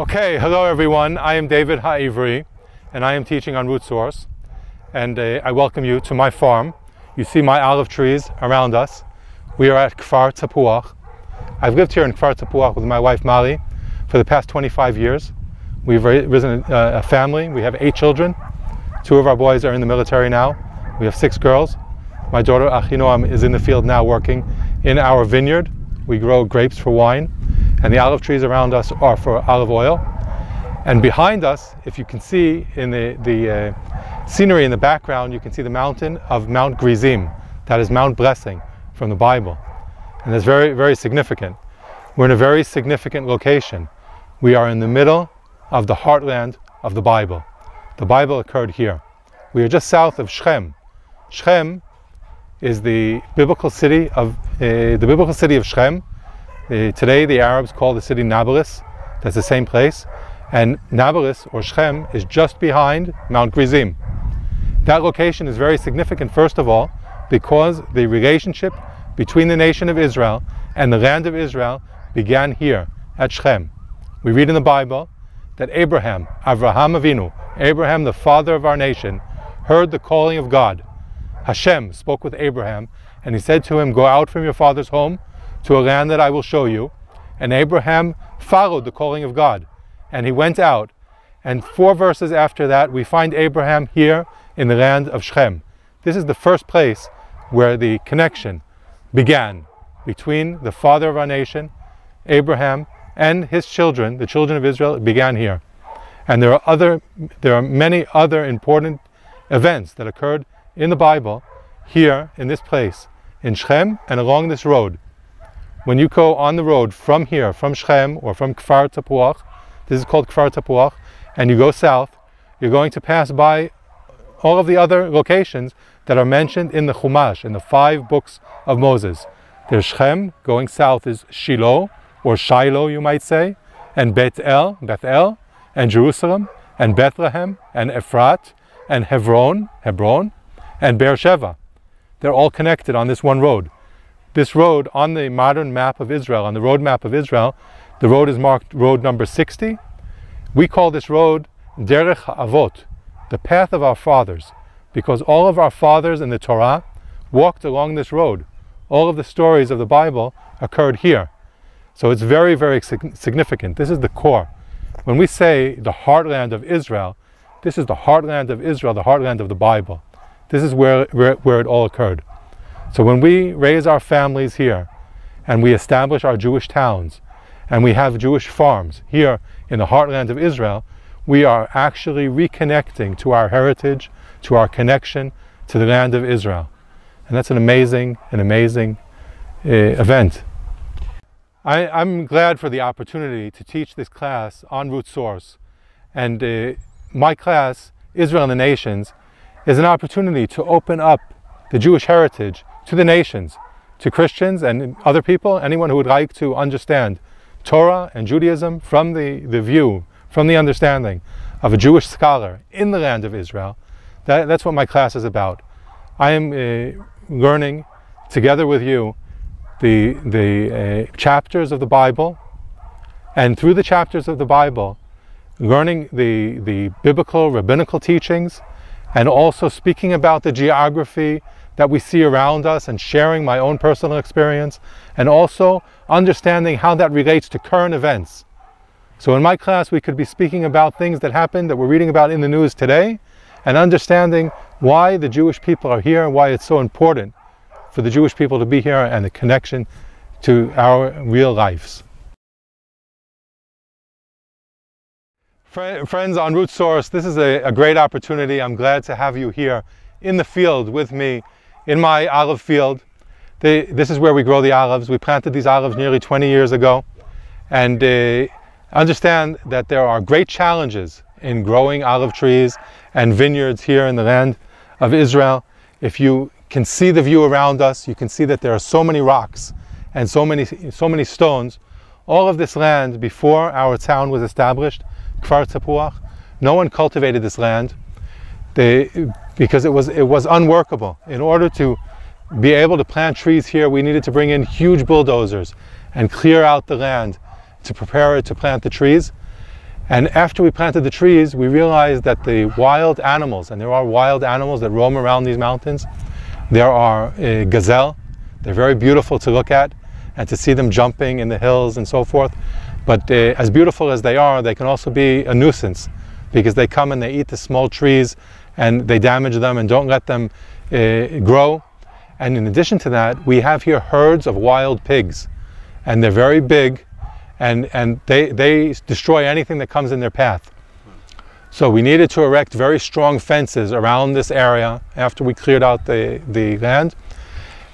Okay, hello everyone. I am David Haivri, and I am teaching on Root Source. And I welcome you to my farm. You see my olive trees around us. We are at Kfar Tapuach. I've lived here in Kfar Tapuach with my wife Mali for the past 25 years. We've risen a family. We have 8 children. 2 of our boys are in the military now. We have 6 girls. My daughter Achinoam is in the field now working in our vineyard. We grow grapes for wine, and the olive trees around us are for olive oil. And behind us, if you can see in the scenery in the background, you can see the mountain of Mount Gerizim. That is Mount Blessing from the Bible. And that's very, very significant. We're in a very significant location. We are in the middle of the heartland of the Bible. The Bible occurred here. We are just south of Shechem. Shechem is the biblical city of Shechem. Today the Arabs call the city Nablus. That's the same place. And Nablus, or Shechem, is just behind Mount Gerizim. That location is very significant, first of all, because the relationship between the nation of Israel and the land of Israel began here at Shechem. We read in the Bible that Avraham Avinu, Abraham, the father of our nation, heard the calling of God. Hashem spoke with Abraham, and he said to him, "Go out from your father's home to a land that I will show you." And Abraham followed the calling of God, and he went out. And 4 verses after that, we find Abraham here in the land of Shechem. This is the first place where the connection began between the father of our nation, Abraham, and his children, the children of Israel. It began here. And there are many other important events that occurred in the Bible here in this place, in Shechem and along this road. When you go on the road from here, from Shechem or from Kfar Tapuach, this is called Kfar Tapuach, and you go south, you're going to pass by all of the other locations that are mentioned in the Chumash, in the 5 books of Moses. There's Shechem. Going south is Shiloh, or Shiloh you might say, and Bethel, and Jerusalem, and Bethlehem, and Ephrat, and Hebron, and Beersheba. They're all connected on this one road. This road, on the modern map of Israel, on the road map of Israel, the road is marked road number 60. We call this road Derech Avot, the path of our fathers, because all of our fathers in the Torah walked along this road. All of the stories of the Bible occurred here. So it's very, very significant. This is the core. When we say the heartland of Israel, this is the heartland of Israel, the heartland of the Bible. This is where it all occurred. So when we raise our families here, and we establish our Jewish towns, and we have Jewish farms here in the heartland of Israel, we are actually reconnecting to our heritage, to our connection to the land of Israel. And that's an amazing event. I'm glad for the opportunity to teach this class on Root Source. And my class, Israel and the Nations, is an opportunity to open up the Jewish heritage to the nations, to Christians and other people, anyone who would like to understand Torah and Judaism from the view, from the understanding of a Jewish scholar in the land of Israel. That's what my class is about. I am learning together with you the chapters of the Bible, and through the chapters of the Bible, learning the biblical, rabbinical teachings, and also speaking about the geography that we see around us and sharing my own personal experience, and also understanding how that relates to current events. So in my class we could be speaking about things that happened, that we're reading about in the news today, and understanding why the Jewish people are here and why it's so important for the Jewish people to be here and the connection to our real lives. Friends on Root Source, this is a great opportunity. I'm glad to have you here in the field with me, in my olive field. This is where we grow the olives. We planted these olives nearly 20 years ago. And understand that there are great challenges in growing olive trees and vineyards here in the land of Israel. If you can see the view around us, you can see that there are so many rocks and so many stones. All of this land, before our town was established, Kfar Tapuach, no one cultivated this land because it was unworkable. In order to be able to plant trees here, we needed to bring in huge bulldozers and clear out the land to prepare it to plant the trees. And after we planted the trees, we realized that the wild animals, and there are wild animals that roam around these mountains. There are gazelle. They're very beautiful to look at and to see them jumping in the hills and so forth. But as beautiful as they are, they can also be a nuisance because they come and they eat the small trees and they damage them and don't let them grow. And in addition to that, we have here herds of wild pigs, and they're very big, and they destroy anything that comes in their path. So we needed to erect very strong fences around this area after we cleared out the land.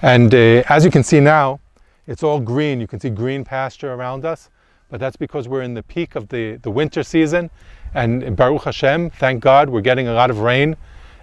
And as you can see now, it's all green. You can see green pasture around us, but that's because we're in the peak of the winter season. And Baruch Hashem, thank God, we're getting a lot of rain.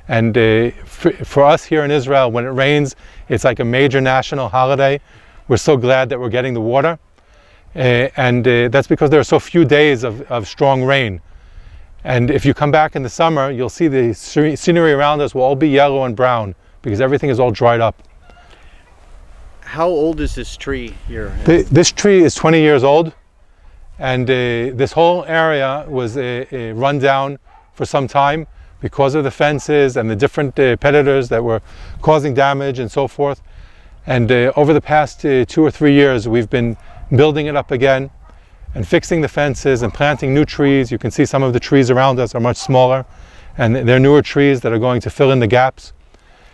And for us here in Israel, when it rains, it's like a major national holiday. We're so glad that we're getting the water. And that's because there are so few days of strong rain. And if you come back in the summer, you'll see the scenery around us will all be yellow and brown because everything is all dried up. How old is this tree here? This tree is 20 years old. And this whole area was run down for some time because of the fences and the different predators that were causing damage and so forth. And over the past 2 or 3 years, we've been building it up again and fixing the fences and planting new trees. You can see some of the trees around us are much smaller, and they're newer trees that are going to fill in the gaps.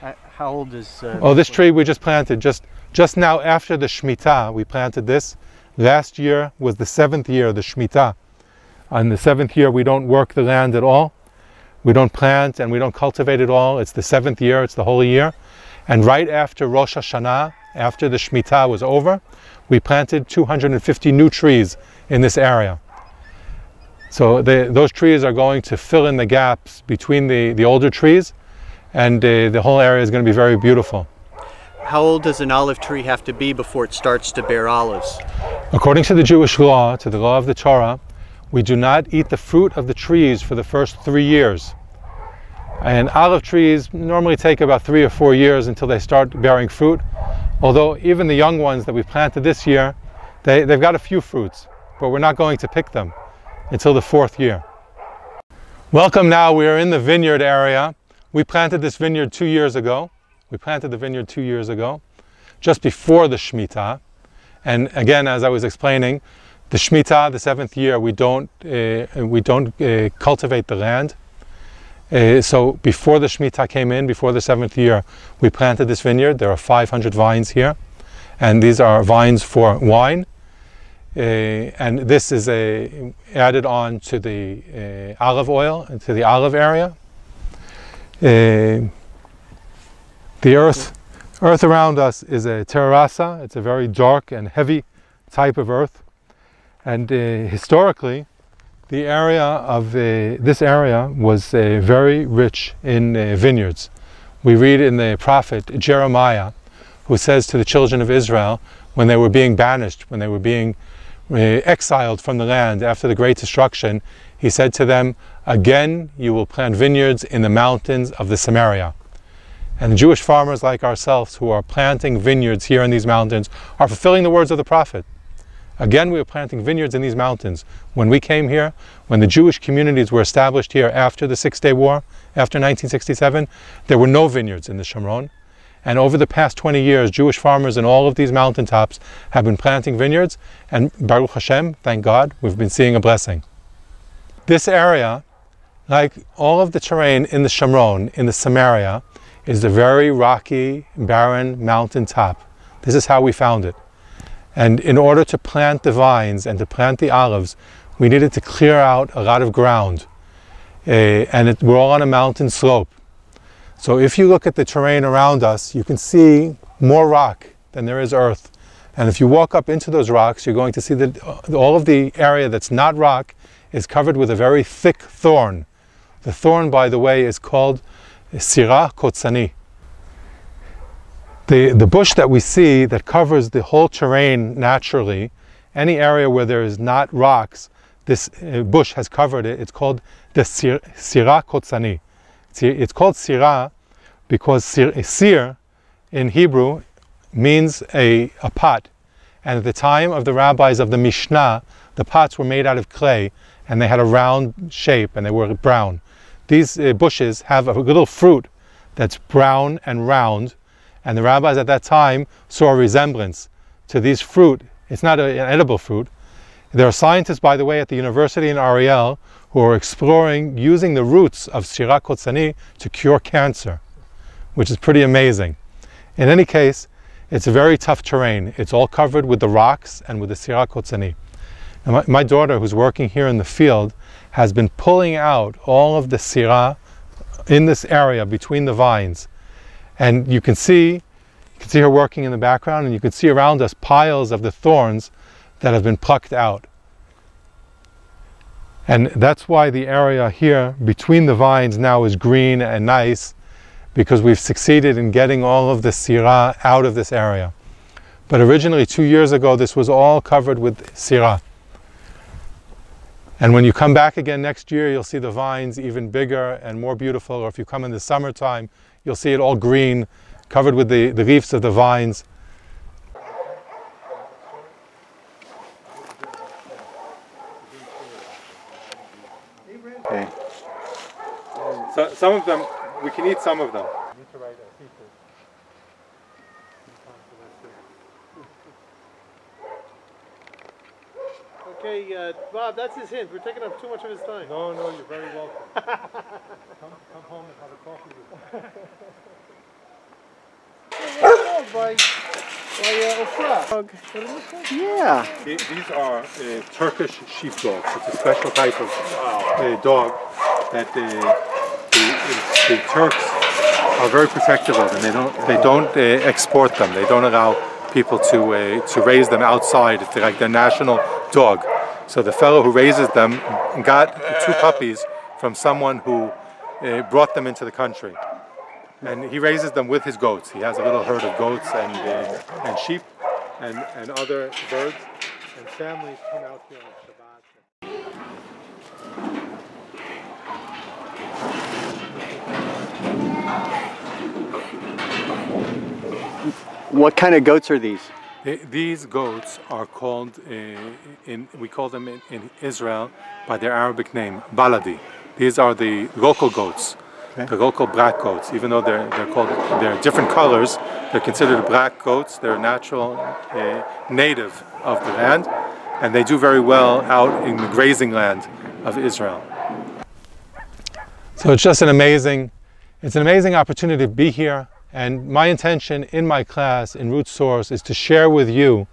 How old is this tree we just planted just now after the Shemitah. We planted this. Last year was the 7th year of the Shemitah. On the 7th year, we don't work the land at all. We don't plant and we don't cultivate at all. It's the 7th year, it's the holy year. And right after Rosh Hashanah, after the Shemitah was over, we planted 250 new trees in this area. So those trees are going to fill in the gaps between the older trees, and the whole area is going to be very beautiful. How old does an olive tree have to be before it starts to bear olives? According to the Jewish law, to the law of the Torah, we do not eat the fruit of the trees for the first 3 years. And olive trees normally take about 3 or 4 years until they start bearing fruit. Although even the young ones that we planted this year, they've got a few fruits, but we're not going to pick them until the 4th year. Welcome now, we are in the vineyard area. We planted this vineyard 2 years ago. We planted the vineyard 2 years ago, just before the Shemitah. And again, as I was explaining, the Shemitah, the 7th year, we don't cultivate the land. So before the Shemitah came in, before the 7th year, we planted this vineyard. There are 500 vines here, and these are vines for wine. And this is added on to the olive oil, to the olive area. The earth around us is a terrassa. It's a very dark and heavy type of earth. And historically, the area of this area was very rich in vineyards. We read in the prophet Jeremiah, who says to the children of Israel, when they were being banished, when they were being exiled from the land after the great destruction, he said to them, "Again you will plant vineyards in the mountains of the Samaria." And the Jewish farmers like ourselves who are planting vineyards here in these mountains are fulfilling the words of the prophet. Again, we are planting vineyards in these mountains. When we came here, when the Jewish communities were established here after the Six-Day War, after 1967, there were no vineyards in the Shomron. And over the past 20 years, Jewish farmers in all of these mountaintops have been planting vineyards, and Baruch Hashem, thank God, we've been seeing a blessing. This area, like all of the terrain in the Shomron, in the Samaria, is a very rocky, barren mountaintop. This is how we found it. And in order to plant the vines and to plant the olives, we needed to clear out a lot of ground. We're all on a mountain slope. So if you look at the terrain around us, you can see more rock than there is earth. And if you walk up into those rocks, you're going to see that all of the area that's not rock is covered with a very thick thorn. The thorn, by the way, is called Sirah Kotsani. The bush that we see that covers the whole terrain naturally, any area where there is not rocks, this bush has covered it. It's called the Sirah Kotsani. It's called Sirah because sir in Hebrew means a pot. And at the time of the rabbis of the Mishnah the pots were made out of clay and they had a round shape and they were brown. These bushes have a little fruit that's brown and round, and the rabbis at that time saw a resemblance to these fruit. It's not an edible fruit. There are scientists, by the way, at the university in Ariel who are exploring using the roots of Sirah Kotzani to cure cancer, which is pretty amazing. In any case, it's a very tough terrain. It's all covered with the rocks and with the Sirah Kotzani. Now, my daughter, who's working here in the field, has been pulling out all of the Sirah in this area between the vines. And you can see her working in the background, and you can see around us piles of the thorns that have been plucked out. And that's why the area here between the vines now is green and nice, because we've succeeded in getting all of the Sirah out of this area. But originally, 2 years ago, this was all covered with Sirah. And when you come back again next year, you'll see the vines even bigger and more beautiful. Or if you come in the summertime, you'll see it all green, covered with the leaves of the vines. Okay. So some of them, we can eat some of them. Okay, Bob, that's his hint. We're taking up too much of his time. No, you're very welcome. come home and have a coffee with me. by Ofra. Yeah. These are Turkish sheepdogs. It's a special type of dog that the Turks are very protective of, and they don't export them. They don't allow people to raise them outside. It's like their national dog. So the fellow who raises them got 2 puppies from someone who brought them into the country. And he raises them with his goats. He has a little herd of goats and sheep and other birds. And families come out here on Shabbat. What kind of goats are these? These goats are called, we call them in Israel by their Arabic name, baladi. These are the local goats. Okay. The local black goats. Even though they're different colors, they're considered black goats. They're natural, native of the land, and they do very well out in the grazing land of Israel. So it's just an amazing opportunity to be here. And my intention in my class in Root Source is to share with you,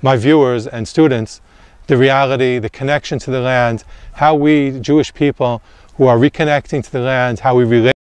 my viewers and students, the reality, the connection to the land, how we Jewish people who are reconnecting to the land, how we relate